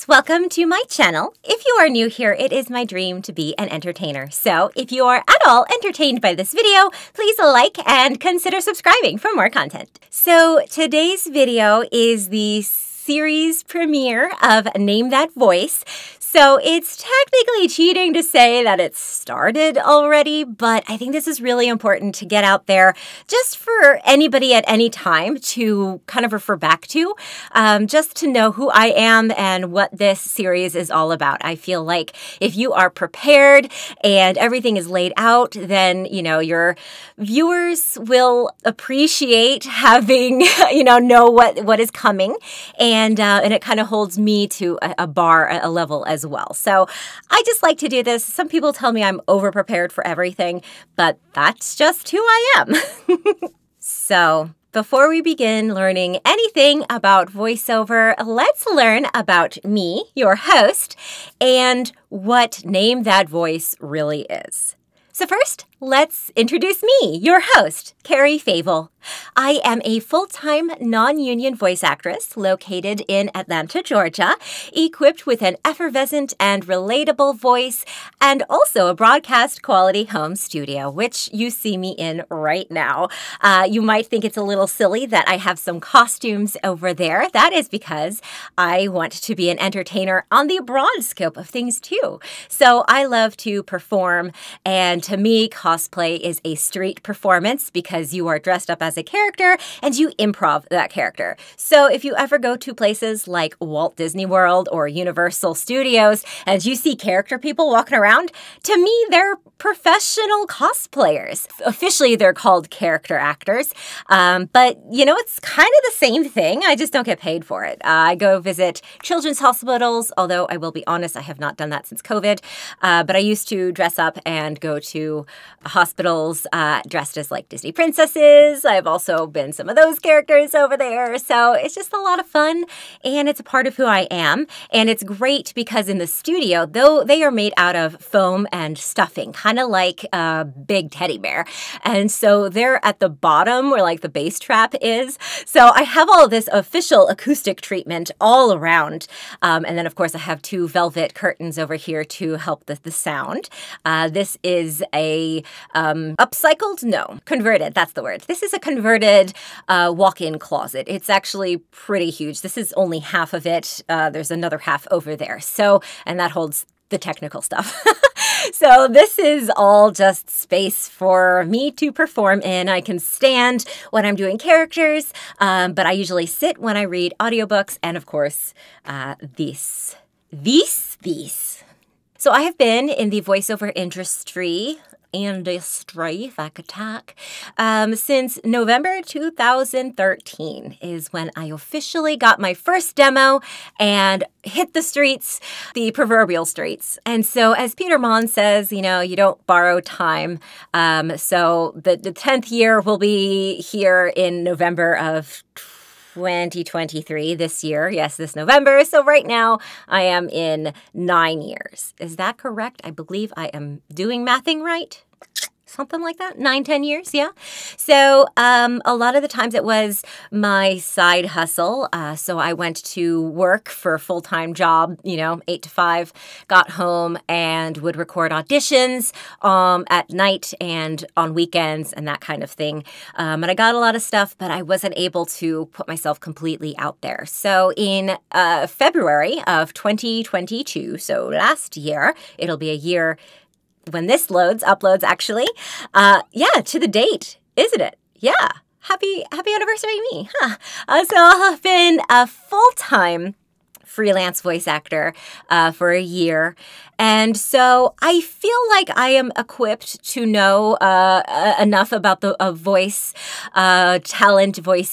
friends, welcome to my channel. If you are new here, it is my dream to be an entertainer. So if you are at all entertained by this video, please like and consider subscribing for more content. So today's video is the series premiere of Name That Voice. So it's technically cheating to say that it started already, but I think this is really important to get out there just for anybody at any time to kind of refer back to, just to know who I am and what this series is all about. I feel like if you are prepared and everything is laid out, then, your viewers will appreciate having, know what is coming. And it kind of holds me to a bar, a level as well. So I just like to do this. Some people tell me I'm over-prepared for everything, but that's just who I am. So before we begin learning anything about voiceover, let's learn about me, your host, and what Name That Voice really is. So first, let's introduce me, your host, Cari Favole. I am a full-time non-union voice actress located in Atlanta, Georgia, equipped with an effervescent and relatable voice and also a broadcast quality home studio, which you see me in right now. You might think it's a little silly that I have some costumes over there. That is because I want to be an entertainer on the broad scope of things too. So I love to perform, and to me, cosplay is a street performance because you are dressed up as a character and you improv that character. So if you ever go to places like Walt Disney World or Universal Studios and you see character people walking around, to me, they're professional cosplayers. Officially, they're called character actors. But, it's kind of the same thing. I just don't get paid for it. I go visit children's hospitals, although I will be honest, I have not done that since COVID. But I used to dress up and go to hospitals dressed as like Disney princesses. I've also been some of those characters over there. So it's just a lot of fun and it's a part of who I am. And it's great because in the studio, though they are made out of foam and stuffing, kind of like a big teddy bear. And so they're at the bottom where like the bass trap is. So I have all of this official acoustic treatment all around. And then of course I have two velvet curtains over here to help the sound. This is a converted, that's the word. This is a converted walk-in closet. It's actually pretty huge. This is only half of it. There's another half over there. And that holds the technical stuff. So this is all just space for me to perform in. I can stand when I'm doing characters, but I usually sit when I read audiobooks and, of course, these. So I have been in the voiceover industry, if I could talk, since November 2013 is when I officially got my first demo and hit the streets, the proverbial streets. And so as Peter Mon says, you don't borrow time. So the 10th year will be here in November of 2023, this year. Yes, this November. So right now I am in 9 years. Is that correct? I believe I am doing mathing right. Something like that. 9-10 years, yeah. So a lot of the times it was my side hustle. So I went to work for a full-time job, 8 to 5, got home and would record auditions at night and on weekends and that kind of thing. And I got a lot of stuff, but I wasn't able to put myself completely out there. So in February of 2022, so last year, it'll be a year when this uploads actually, to the date, isn't it? Yeah. Happy anniversary me, huh? So I'll have been a full-time freelance voice actor for a year. And so I feel like I am equipped to know enough about the voice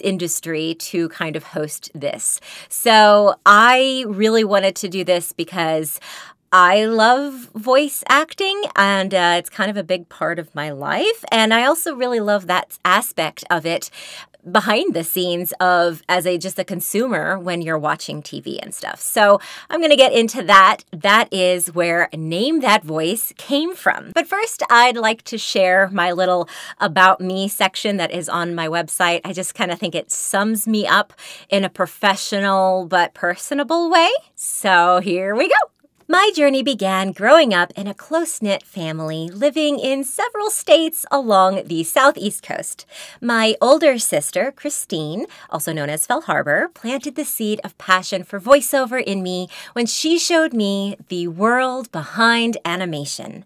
industry to kind of host this. So I really wanted to do this because I love voice acting, and it's kind of a big part of my life. And I also really love that aspect of it behind the scenes of as just a consumer when you're watching TV and stuff. So I'm going to get into that. That is where Name That Voice came from. But first, I'd like to share my little About Me section that is on my website. I just kind of think it sums me up in a professional but personable way. So here we go. My journey began growing up in a close-knit family living in several states along the southeast coast. My older sister, Christine, also known as Fell Harbor, planted the seed of passion for voiceover in me when she showed me the world behind animation.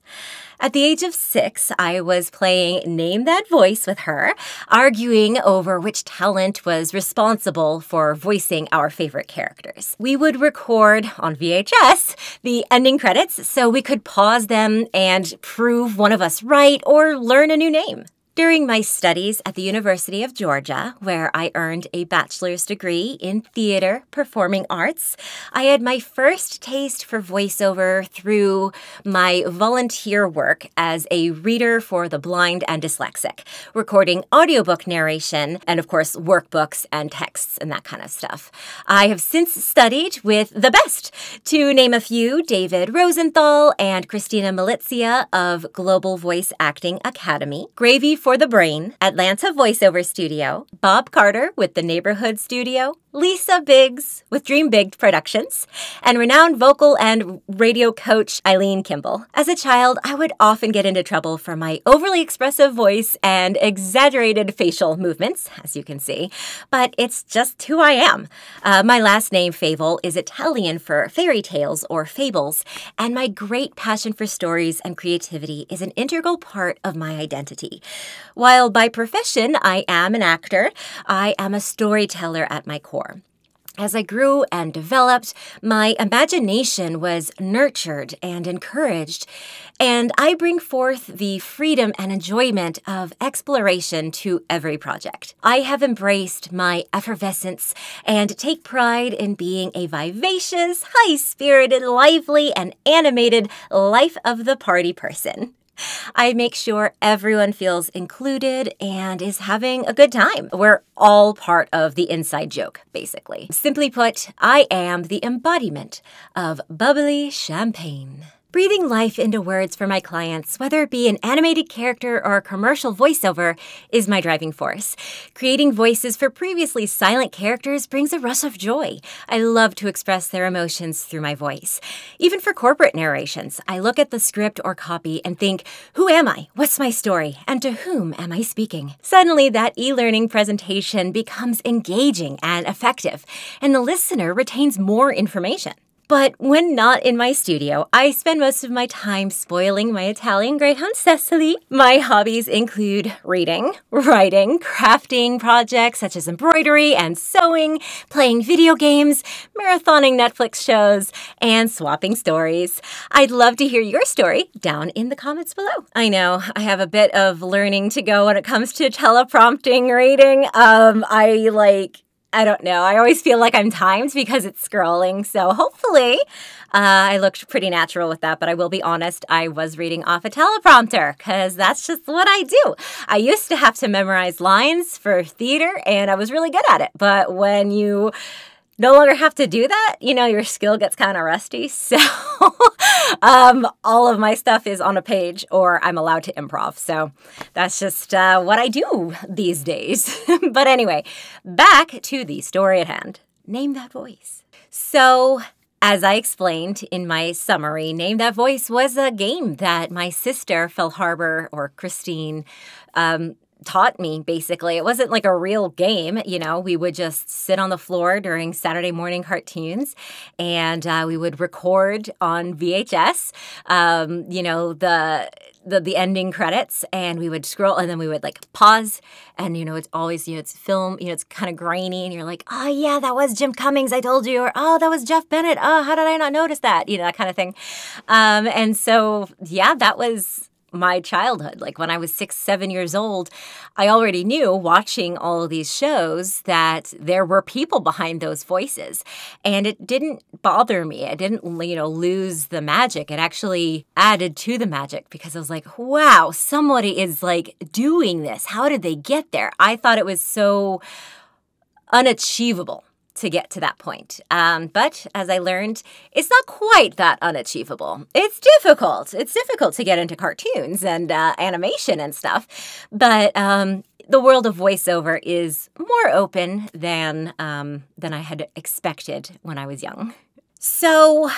At the age of 6, I was playing Name That Voice with her, arguing over which talent was responsible for voicing our favorite characters. We would record on VHS the ending credits so we could pause them and prove one of us right or learn a new name. During my studies at the University of Georgia, where I earned a bachelor's degree in theater performing arts, I had my first taste for voiceover through my volunteer work as a reader for the blind and dyslexic, recording audiobook narration and, of course, workbooks and texts and that kind of stuff. I have since studied with the best, to name a few: David Rosenthal and Christina Milizia of Global Voice Acting Academy, Gravy for the Brain, Atlanta Voiceover Studio, Bob Carter with the Neighborhood Studio, Lisa Biggs with Dream Big Productions, and renowned vocal and radio coach Eileen Kimball. As a child, I would often get into trouble for my overly expressive voice and exaggerated facial movements, as you can see, but it's just who I am. My last name, Favole, is Italian for fairy tales or fables, and my great passion for stories and creativity is an integral part of my identity. While by profession I am an actor, I am a storyteller at my core. As I grew and developed, my imagination was nurtured and encouraged, and I bring forth the freedom and enjoyment of exploration to every project. I have embraced my effervescence and take pride in being a vivacious, high-spirited, lively, and animated life-of-the-party person. I make sure everyone feels included and is having a good time. We're all part of the inside joke, basically. Simply put, I am the embodiment of bubbly champagne. Breathing life into words for my clients, whether it be an animated character or a commercial voiceover, is my driving force. Creating voices for previously silent characters brings a rush of joy. I love to express their emotions through my voice. Even for corporate narrations, I look at the script or copy and think, who am I? What's my story? And to whom am I speaking? Suddenly, that e-learning presentation becomes engaging and effective, and the listener retains more information. But when not in my studio, I spend most of my time spoiling my Italian greyhound Cecily. My hobbies include reading, writing, crafting projects such as embroidery and sewing, playing video games, marathoning Netflix shows, and swapping stories. I'd love to hear your story down in the comments below. I know I have a bit of learning to go when it comes to teleprompting reading. I don't know. I always feel like I'm timed because it's scrolling. So hopefully I looked pretty natural with that. But I will be honest, I was reading off a teleprompter because that's just what I do. I used to have to memorize lines for theater and I was really good at it. But when you no longer have to do that, your skill gets kind of rusty. So all of my stuff is on a page or I'm allowed to improv. So that's just what I do these days. But anyway, back to the story at hand. Name That Voice. So as I explained in my summary, Name That Voice was a game that my sister, Fell Harbor, or Christine, taught me, basically. It wasn't like a real game, we would just sit on the floor during Saturday morning cartoons and we would record on VHS, the ending credits, and we would scroll and then we would pause and, it's always, it's film, it's kind of grainy and you're like, oh yeah, that was Jim Cummings, I told you, or oh, that was Jeff Bennett. Oh, how did I not notice that? That kind of thing. And so, yeah, that was my childhood. Like when I was 6, 7 years old, I already knew watching all of these shows that there were people behind those voices. And it didn't bother me. I didn't, lose the magic. It actually added to the magic because I was like, wow, somebody is like doing this. How did they get there? I thought it was so unachievable to get to that point. But as I learned, it's not quite that unachievable. It's difficult. It's difficult to get into cartoons and animation and stuff. But the world of voiceover is more open than I had expected when I was young. So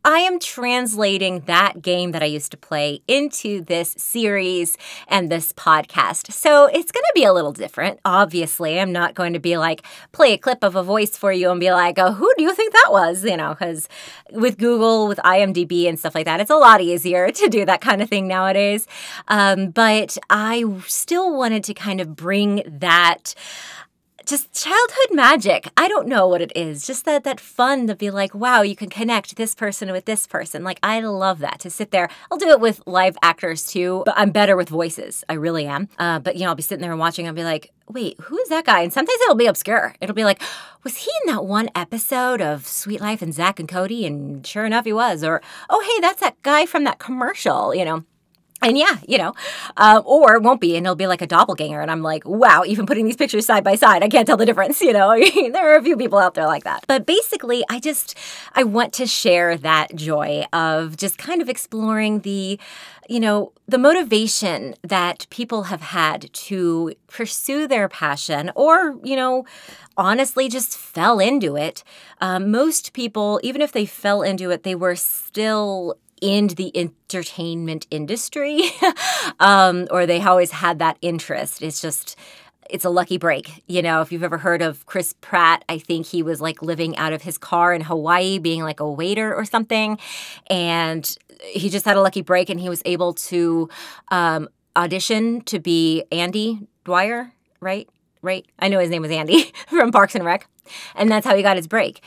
I am translating that game that I used to play into this series and this podcast. So it's going to be a little different. Obviously, I'm not going to be like, play a clip of a voice for you and be like, oh, who do you think that was? Because with Google, with IMDb and stuff like that, it's a lot easier to do that kind of thing nowadays. But I still wanted to kind of bring that just childhood magic. I don't know what it is. Just that fun to be like, wow, you can connect this person with this person. Like, I love that, to sit there. I'll do it with live actors too, but I'm better with voices. I really am. But, I'll be sitting there and watching and be like, wait, who is that guy? And sometimes it'll be obscure. It'll be like, was he in that one episode of Sweet Life and Zach and Cody? And sure enough, he was. Or, oh, hey, that's that guy from that commercial, And yeah, or it won't be, and it'll be like a doppelganger. And I'm like, wow, even putting these pictures side by side, I can't tell the difference, There are a few people out there like that. But basically, I want to share that joy of just kind of exploring the motivation that people have had to pursue their passion or, honestly just fell into it. Most people, even if they fell into it, they were still in the entertainment industry, or they always had that interest. It's a lucky break. If you've ever heard of Chris Pratt, I think he was like living out of his car in Hawaii, being like a waiter or something. And he just had a lucky break and he was able to audition to be Andy Dwyer, right? I know his name was Andy from Parks and Rec. And that's how he got his break.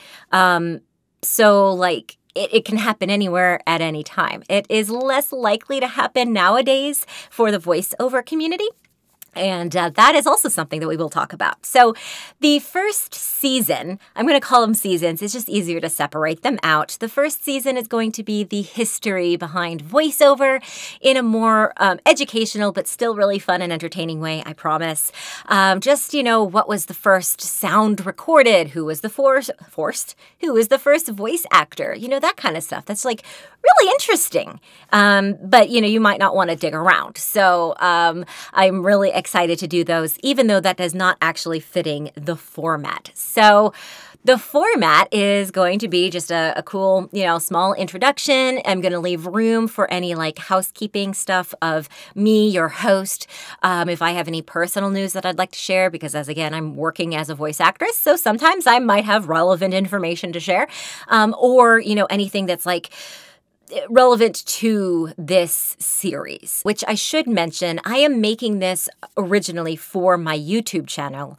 It can happen anywhere at any time. It is less likely to happen nowadays for the voiceover community. And that is also something that we will talk about. So the first season, I'm going to call them seasons. It's just easier to separate them out. The first season is going to be the history behind voiceover in a more educational but still really fun and entertaining way, I promise. What was the first sound recorded? Who was the Who was the first voice actor? That kind of stuff. That's like really interesting. But you might not want to dig around. So I'm really excited to do those, even though that does not actually fitting the format. So the format is going to be just a cool, small introduction. I'm going to leave room for any housekeeping stuff of me, your host. If I have any personal news that I'd like to share, because I'm working as a voice actress, so sometimes I might have relevant information to share, or anything that's relevant to this series, which I should mention, I am making this originally for my YouTube channel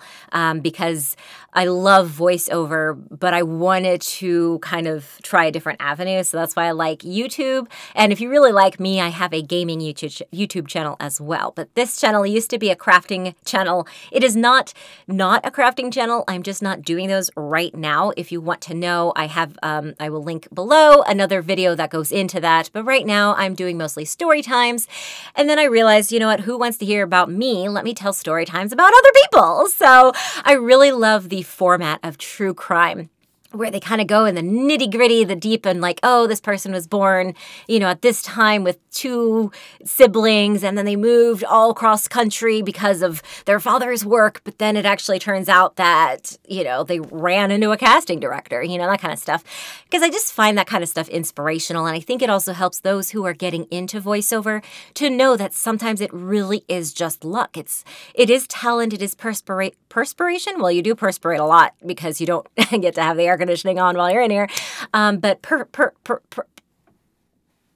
because I love voiceover, but I wanted to kind of try a different avenue. So that's why I like YouTube. And if you really like me, I have a gaming YouTube channel as well. But this channel used to be a crafting channel. It is not a crafting channel. I'm just not doing those right now. If you want to know, I will link below another video that goes into that. But right now I'm doing mostly story times. And then I realized, who wants to hear about me? Let me tell story times about other people. So I really love the format of true crime, where they kind of go in the nitty-gritty, the deep, and this person was born, at this time with 2 siblings, and then they moved all across country because of their father's work, but then it actually turns out that, they ran into a casting director, that kind of stuff. Because I just find that kind of stuff inspirational, and I think it also helps those who are getting into voiceover to know that sometimes it really is just luck. It is talent, it is perspiration. Well, you do perspirate a lot because you don't get to have the air conditioning on while you're in here. But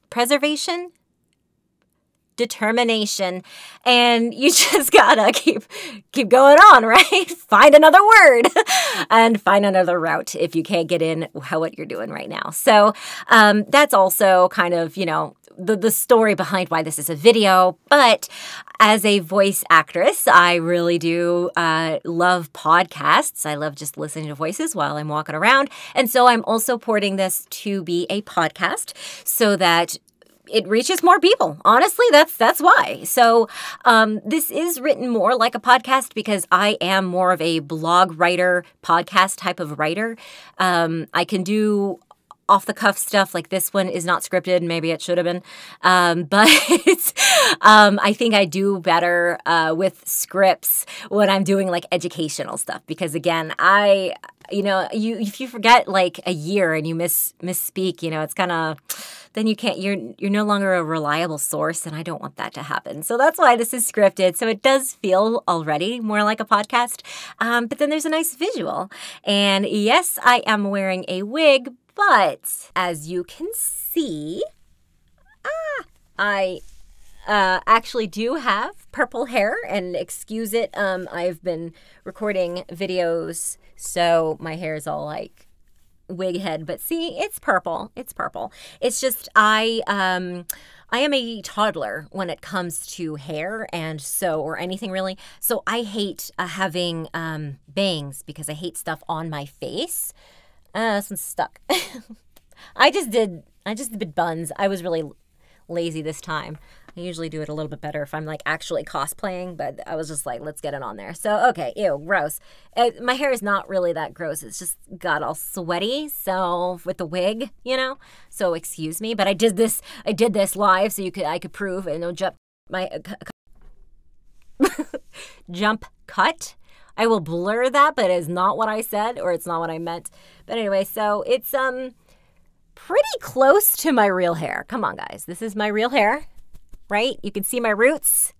preservation, determination, and you just gotta keep going on, right? Find another word and find another route if you can't get in what you're doing right now. So that's also kind of, the story behind why this is a video, but as a voice actress, I really do love podcasts. I love just listening to voices while I'm walking around. And so I'm also porting this to be a podcast so that it reaches more people. Honestly, that's why. So this is written more like a podcast because I am more of a blog writer, podcast type of writer. I can do off-the-cuff stuff like this one is not scripted. Maybe it should have been. But I think I do better with scripts when I'm doing like educational stuff because, again, if you forget like a year and you misspeak, it's kind of, then you can't, you're no longer a reliable source, and I don't want that to happen. So that's why this is scripted. So it does feel already more like a podcast. But then there's a nice visual. And yes, I am wearing a wig, but as you can see, I actually do have purple hair, and excuse it. I've been recording videos, so my hair is all like wig head, but see, it's purple. It's purple. It's just I am a toddler when it comes to hair, and so, or anything really. So I hate having bangs because I hate stuff on my face. This one's stuck. I just did buns. I was really lazy this time. I usually do it a little bit better if I'm like actually cosplaying, but I was just like, let's get it on there. So, okay, ew, gross. My hair is not really that gross. It's just got all sweaty. So with the wig, so excuse me, but I did this live so I could prove and jump my jump cut. I will blur that, but it's not what I said, or it's not what I meant. But anyway, so it's pretty close to my real hair. Come on, guys. This is my real hair, right? You can see my roots.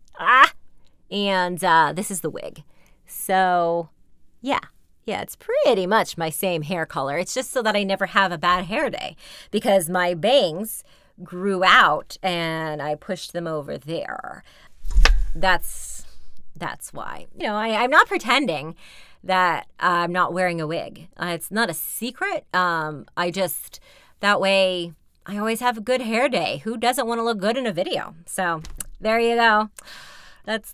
And this is the wig. So, yeah, it's pretty much my same hair color. It's just so that I never have a bad hair day because my bangs grew out and I pushed them over there. That's why. I'm not pretending that I'm not wearing a wig. It's not a secret. That way I always have a good hair day. Who doesn't want to look good in a video? So there you go. That's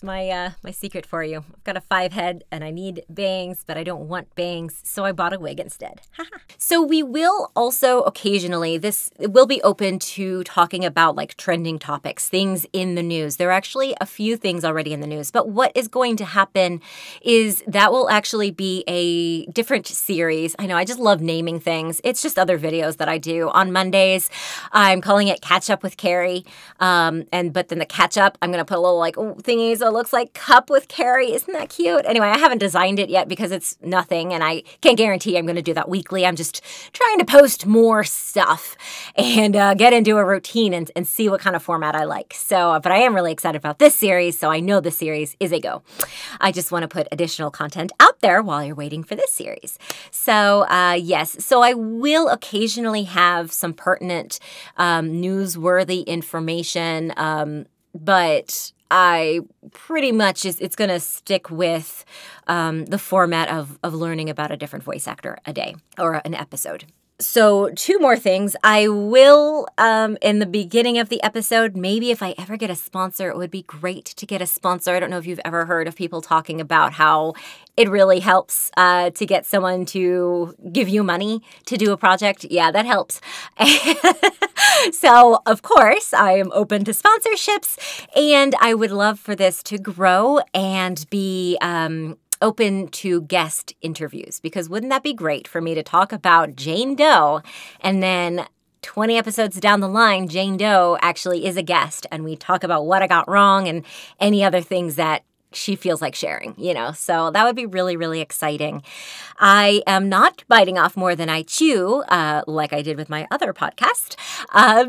my secret for you. I've got a 5 head and I need bangs, but I don't want bangs, so I bought a wig instead. So we will also occasionally, this will be open to talking about like trending topics, things in the news. There are actually a few things already in the news, but what is going to happen is that will actually be a different series. I know, I just love naming things. It's just other videos that I do. On Mondays, I'm calling it Catch Up with Cari, but then the catch up, I'm going to put a little like thingies that looks like cup with Cari. Isn't that cute? Anyway, I haven't designed it yet because it's nothing, and I can't guarantee I'm going to do that weekly. I'm just trying to post more stuff and get into a routine and see what kind of format I like. So, but I am really excited about this series, so I know this series is a go. I just want to put additional content out there while you're waiting for this series. So, yes, so I will occasionally have some pertinent, newsworthy information, but I pretty much it's going to stick with the format of learning about a different voice actor a day or an episode. So 2 more things. I will, in the beginning of the episode, maybe if I ever get a sponsor, it would be great to get a sponsor. I don't know if you've ever heard of people talking about how it really helps to get someone to give you money to do a project. Yeah, that helps. So, of course, I am open to sponsorships, and I would love for this to grow and be open to guest interviews, because wouldn't that be great for me to talk about Jane Doe, and then 20 episodes down the line, Jane Doe actually is a guest, and we talk about what I got wrong and any other things that she feels like sharing, so that would be really, really exciting. I am not biting off more than I chew, like I did with my other podcast.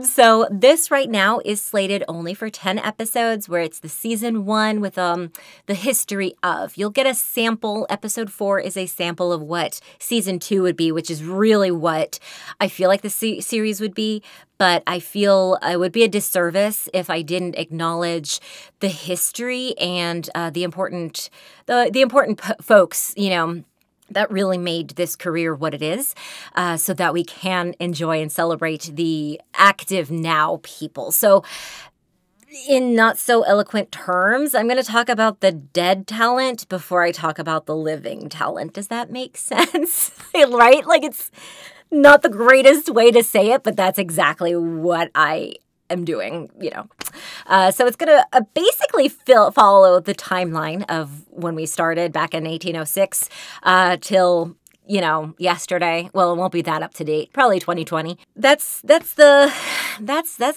So this right now is slated only for 10 episodes, where it's the season 1 with the history of. You'll get a sample. Episode 4 is a sample of what season 2 would be, which is really what I feel like the series would be. But I feel it would be a disservice if I didn't acknowledge the history and the important folks, that really made this career what it is, so that we can enjoy and celebrate the active now people. So in not so eloquent terms, I'm going to talk about the dead talent before I talk about the living talent. Does that make sense? Right? Like, it's not the greatest way to say it, but that's exactly what I am doing, you know. So it's going to basically follow the timeline of when we started back in 1806 till, you know, yesterday. Well, it won't be that up to date. Probably 2020. That's the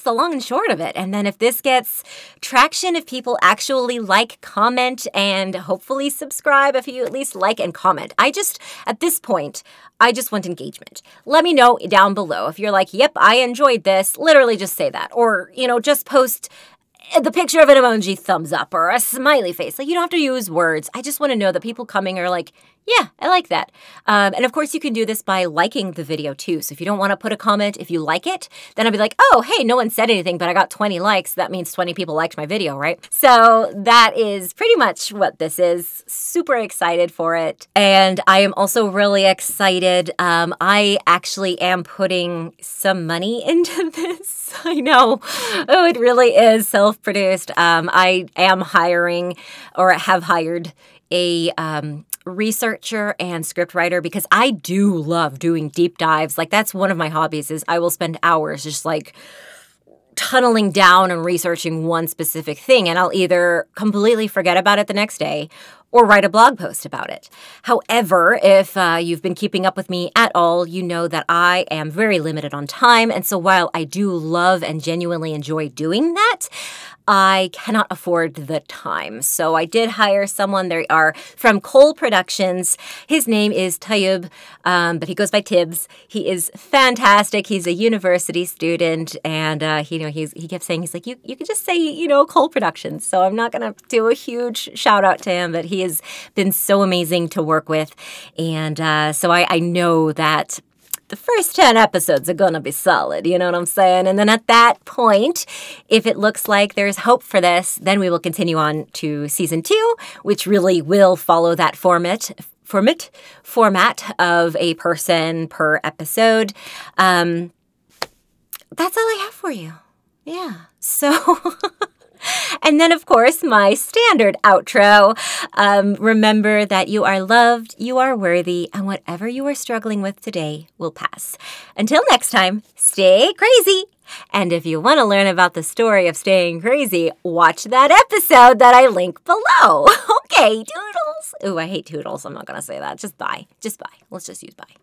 long and short of it. And then if this gets traction, if people actually like, comment, and hopefully subscribe, if you at least like and comment. At this point, I just want engagement. Let me know down below. If you're like, yep, I enjoyed this, literally just say that. Or, you know, just post the picture of an emoji thumbs up or a smiley face. Like, you don't have to use words. I just want to know that people coming are like, yeah, I like that. And of course, you can do this by liking the video too. So if you don't want to put a comment, if you like it, then I'll be like, oh, hey, no one said anything, but I got 20 likes. That means 20 people liked my video, right? So that is pretty much what this is. Super excited for it. And I am also really excited. I actually am putting some money into this. I know. Oh, it really is self-produced. I am hiring, or have hired, a researcher and scriptwriter, because I do love doing deep dives. Like, that's one of my hobbies, is I will spend hours just like tunneling down and researching one specific thing, and I'll either completely forget about it the next day or write a blog post about it. However, if you've been keeping up with me at all, you know that I am very limited on time. And so while I do love and genuinely enjoy doing that, I cannot afford the time. So I did hire someone. They are from Cole Productions. His name is Tayyub, but he goes by Tibbs. He is fantastic. He's a university student, and he kept saying, he's like, you could just say, you know, Cole Productions. So I'm not gonna do a huge shout out to him, but he has been so amazing to work with, and so I know that the first 10 episodes are going to be solid, you know what I'm saying? And then at that point, if it looks like there's hope for this, then we will continue on to season 2, which really will follow that format of a person per episode. That's all I have for you. Yeah. So... And then, of course, my standard outro. Remember that you are loved, you are worthy, and whatever you are struggling with today will pass. Until next time, stay crazy. And if you want to learn about the story of staying crazy, watch that episode that I link below. Okay, toodles. Ooh, I hate toodles. I'm not going to say that. Just bye. Just bye. Let's just use bye.